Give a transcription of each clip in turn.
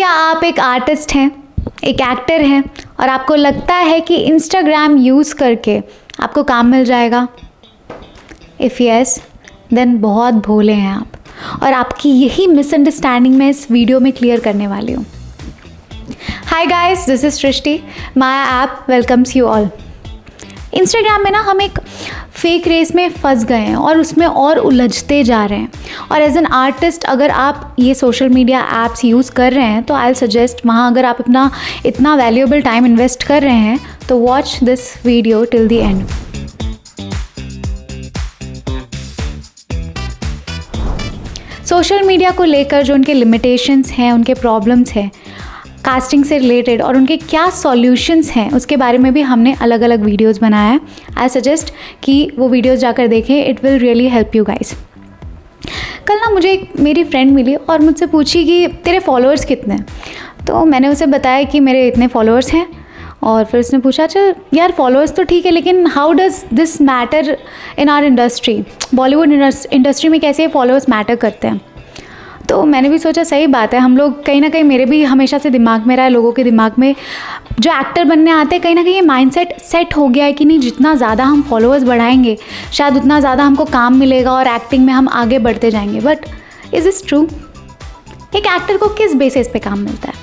क्या आप एक आर्टिस्ट हैं, एक एक्टर हैं और आपको लगता है कि इंस्टाग्राम यूज़ करके आपको काम मिल जाएगा? इफ़ यस, देन बहुत भोले हैं आप और आपकी यही मिसअंडरस्टैंडिंग मैं इस वीडियो में क्लियर करने वाली हूँ। Hi guys, this is Srishti. Maya app welcomes you all. Instagram में ना हम एक फेक रेस में फंस गए हैं और उसमें और उलझते जा रहे हैं। और एज एन आर्टिस्ट अगर आप ये सोशल मीडिया ऐप्स यूज़ कर रहे हैं तो आई विल सजेस्ट, वहाँ अगर आप अपना इतना वैल्यूएबल टाइम इन्वेस्ट कर रहे हैं तो watch this video till the end. Social media को लेकर जो उनके लिमिटेशंस हैं, उनके प्रॉब्लम्स हैं कास्टिंग से रिलेटेड और उनके क्या सॉल्यूशंस हैं, उसके बारे में भी हमने अलग अलग वीडियोस बनाया है। आई सजेस्ट कि वो वीडियोस जाकर देखें, it will really help you guys. कल ना मुझे एक मेरी फ्रेंड मिली और मुझसे पूछी कि तेरे फॉलोअर्स कितने हैं। तो मैंने उसे बताया कि मेरे इतने फॉलोअर्स हैं। और फिर उसने पूछा, चल यार फॉलोअर्स तो ठीक है, लेकिन how does this matter in our industry, Bollywood industry में कैसे फॉलोअर्स मैटर करते हैं। तो मैंने भी सोचा सही बात है, हम लोग कहीं ना कहीं, मेरे भी हमेशा से दिमाग में रहा है, लोगों के दिमाग में जो एक्टर बनने आते हैं कहीं ना कहीं ये माइंडसेट सेट हो गया है कि नहीं, जितना ज़्यादा हम फॉलोअर्स बढ़ाएंगे शायद उतना ज़्यादा हमको काम मिलेगा और एक्टिंग में हम आगे बढ़ते जाएंगे। But is is true? एक एक्टर को किस बेसिस पे काम मिलता है?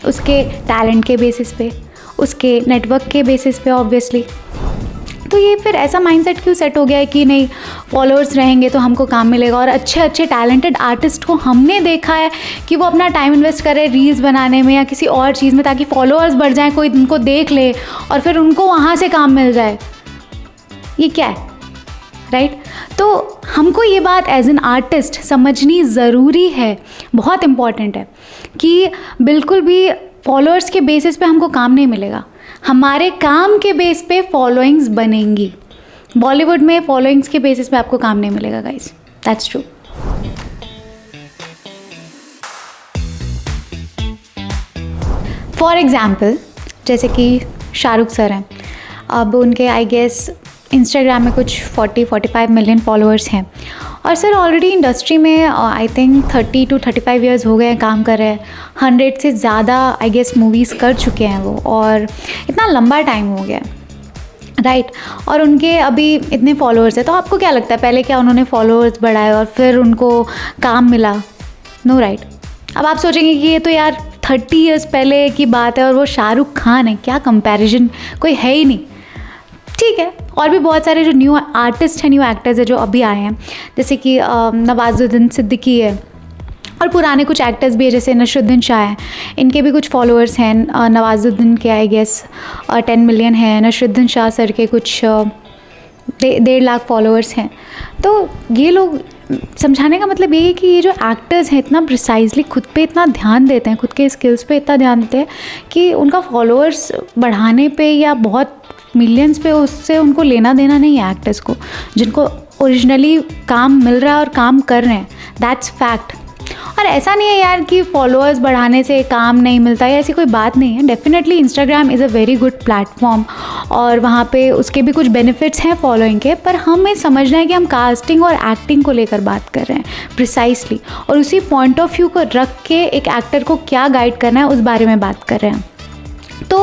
उसके टैलेंट के बेसिस पे, उसके नेटवर्क के बेसिस पे ऑब्वियसली। तो ये फिर ऐसा माइंडसेट क्यों सेट हो गया है कि नहीं फॉलोअर्स रहेंगे तो हमको काम मिलेगा। और अच्छे अच्छे टैलेंटेड आर्टिस्ट को हमने देखा है कि वो अपना टाइम इन्वेस्ट करे रील्स बनाने में या किसी और चीज़ में ताकि फॉलोअर्स बढ़ जाएं, कोई उनको देख ले और फिर उनको वहाँ से काम मिल जाए। ये क्या है, राइट? तो हमको ये बात एज एन आर्टिस्ट समझनी ज़रूरी है, बहुत इम्पॉर्टेंट है कि बिल्कुल भी फॉलोअर्स के बेसिस पे हमको काम नहीं मिलेगा। हमारे काम के बेस पे फॉलोइंग्स बनेंगी। बॉलीवुड में फॉलोइंग्स के बेसिस पे आपको काम नहीं मिलेगा guys, that's true. For example जैसे कि शाहरुख सर हैं, अब उनके आई गेस इंस्टाग्राम में कुछ 40-45 मिलियन फॉलोअर्स हैं और सर ऑलरेडी इंडस्ट्री में आई थिंक 30 to 35 ईयर्स हो गए हैं काम कर रहे हैं। 100 से ज़्यादा आई गेस मूवीज़ कर चुके हैं वो, और इतना लंबा टाइम हो गया, राइट? और उनके अभी इतने फॉलोअर्स हैं। तो आपको क्या लगता है पहले क्या उन्होंने फॉलोअर्स बढ़ाए और फिर उनको काम मिला? No, right? अब आप सोचेंगे कि ये तो यार 30 ईयर्स पहले की बात है और वो शाहरुख खान है, क्या कंपैरिजन, कोई है ही नहीं। ठीक है, और भी बहुत सारे जो न्यू आर्टिस्ट हैं, न्यू एक्टर्स हैं जो अभी आए हैं, जैसे कि नवाजुद्दीन सिद्दीकी है और पुराने कुछ एक्टर्स भी है जैसे नसरुद्दीन शाह हैं, इनके भी कुछ फॉलोअर्स हैं। नवाजुद्दीन के आई गेस 10 मिलियन हैं, नसरुद्दीन शाह सर के कुछ 1.5 लाख फॉलोअर्स हैं। तो ये लोग, समझाने का मतलब ये है कि ये जो एक्टर्स हैं इतना प्रिसाइजली खुद पे इतना ध्यान देते हैं, खुद के स्किल्स पे इतना ध्यान देते हैं कि उनका फॉलोअर्स बढ़ाने पे या बहुत मिलियंस पे उससे उनको लेना देना नहीं है। एक्टर्स को जिनको ओरिजिनली काम मिल रहा है और काम कर रहे हैं, दैट्स फैक्ट। और ऐसा नहीं है यार कि फॉलोअर्स बढ़ाने से काम नहीं मिलता है, ऐसी कोई बात नहीं है। Definitely Instagram is a very good platform और वहाँ पे उसके भी कुछ बेनिफिट्स हैं फॉलोइंग के, पर हमें समझना है कि हम कास्टिंग और एक्टिंग को लेकर बात कर रहे हैं प्रिसाइसली, और उसी पॉइंट ऑफ व्यू को रख के एक एक्टर को क्या गाइड करना है उस बारे में बात कर रहे हैं। तो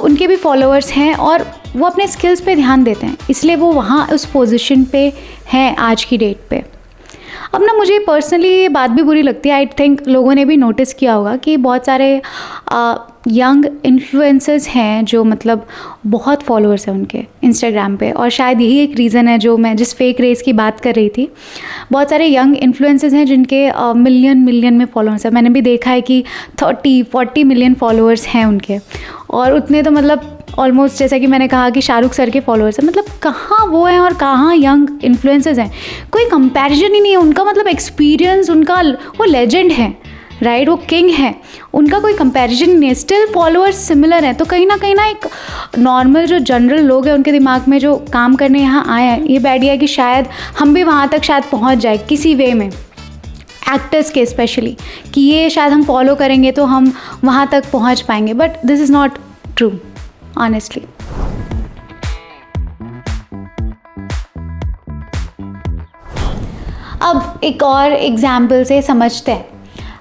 उनके भी फॉलोअर्स हैं और वो अपने स्किल्स पे ध्यान देते हैं, इसलिए वो वहाँ उस पोजीशन पे हैं आज की डेट पे। अब ना मुझे पर्सनली ये बात भी बुरी लगती है, आई थिंक लोगों ने भी नोटिस किया होगा कि बहुत सारे यंग इन्फ्लुएंसर्स हैं जो मतलब बहुत फॉलोअर्स हैं उनके इंस्टाग्राम पे, और शायद यही एक रीज़न है जो मैं जिस फेक रेस की बात कर रही थी। बहुत सारे यंग इन्फ्लुएंसर्स हैं जिनके मिलियन में फॉलोअर्स हैं। मैंने भी देखा है कि 30-40 मिलियन फॉलोअर्स हैं उनके, और उतने तो मतलब ऑलमोस्ट जैसा कि मैंने कहा कि शाहरुख सर के फॉलोअर्स हैं। मतलब कहाँ वो हैं और कहाँ यंग इन्फ्लुएंसर्स हैं, कोई कंपैरिजन ही नहीं है उनका। मतलब एक्सपीरियंस उनका, वो लेजेंड है, राइट? वो किंग है, उनका कोई कंपैरिजन नहीं है। स्टिल फॉलोअर्स सिमिलर हैं। तो कहीं ना एक नॉर्मल जो जनरल लोग हैं उनके दिमाग में जो काम करने यहाँ आए हैं, ये आइडिया है कि शायद हम भी वहाँ तक शायद पहुँच जाए किसी वे में, एक्टर्स के स्पेशली, कि ये शायद हम फॉलो करेंगे तो हम वहाँ तक पहुँच पाएंगे। But this is not true honestly. अब एक और एग्जाम्पल से समझते हैं।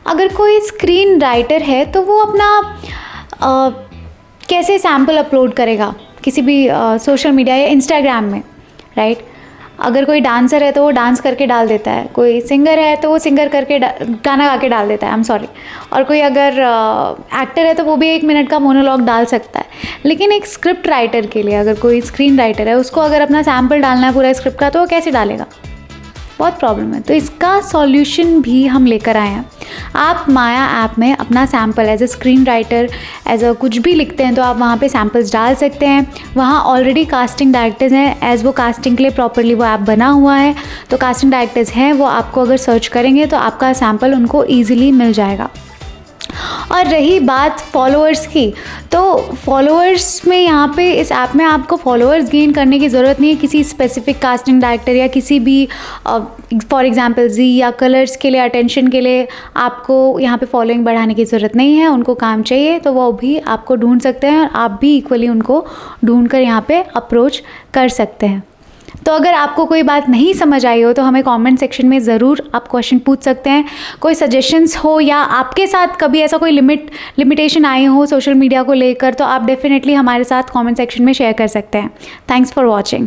अगर कोई स्क्रीन राइटर है तो वो अपना कैसे सैम्पल अपलोड करेगा किसी भी सोशल मीडिया या इंस्टाग्राम में, राइट? अगर कोई डांसर है तो वो डांस करके डाल देता है, कोई सिंगर है तो वो सिंगर करके गाना गा के डाल देता है, आई एम सॉरी, और कोई अगर एक्टर है तो वो भी 1 मिनट का मोनोलॉग डाल सकता है। लेकिन एक स्क्रिप्ट राइटर के लिए, अगर कोई स्क्रीन राइटर है, उसको अगर अपना सैम्पल डालना है पूरा स्क्रिप्ट का, तो वो कैसे डालेगा? बहुत प्रॉब्लम है। तो इसका सॉल्यूशन भी हम लेकर आए हैं। आप माया ऐप में अपना sample as a screen writer, as a कुछ भी लिखते हैं तो आप वहाँ पे सैम्पल्स डाल सकते हैं। वहाँ ऑलरेडी कास्टिंग डायरेक्टर्स हैं, एज वो कास्टिंग के लिए प्रॉपरली वो ऐप बना हुआ है, तो कास्टिंग डायरेक्टर्स हैं, वो आपको अगर सर्च करेंगे तो आपका सैम्पल उनको ईजिली मिल जाएगा। और रही बात फॉलोअर्स की, तो फॉलोअर्स में यहाँ पे इस ऐप में आपको फॉलोअर्स गेन करने की ज़रूरत नहीं है किसी स्पेसिफिक कास्टिंग डायरेक्टर या किसी भी फॉर एग्जांपल जी या कलर्स के लिए, अटेंशन के लिए आपको यहाँ पे फॉलोइंग बढ़ाने की ज़रूरत नहीं है। उनको काम चाहिए तो वो भी आपको ढूंढ सकते हैं और आप भी इक्वली उनको ढूंढ कर यहाँ पे अप्रोच कर सकते हैं। तो अगर आपको कोई बात नहीं समझ आई हो तो हमें कमेंट सेक्शन में ज़रूर आप क्वेश्चन पूछ सकते हैं। कोई सजेशंस हो या आपके साथ कभी ऐसा कोई लिमिटेशन आई हो सोशल मीडिया को लेकर, तो आप डेफिनेटली हमारे साथ कमेंट सेक्शन में शेयर कर सकते हैं। Thanks for watching.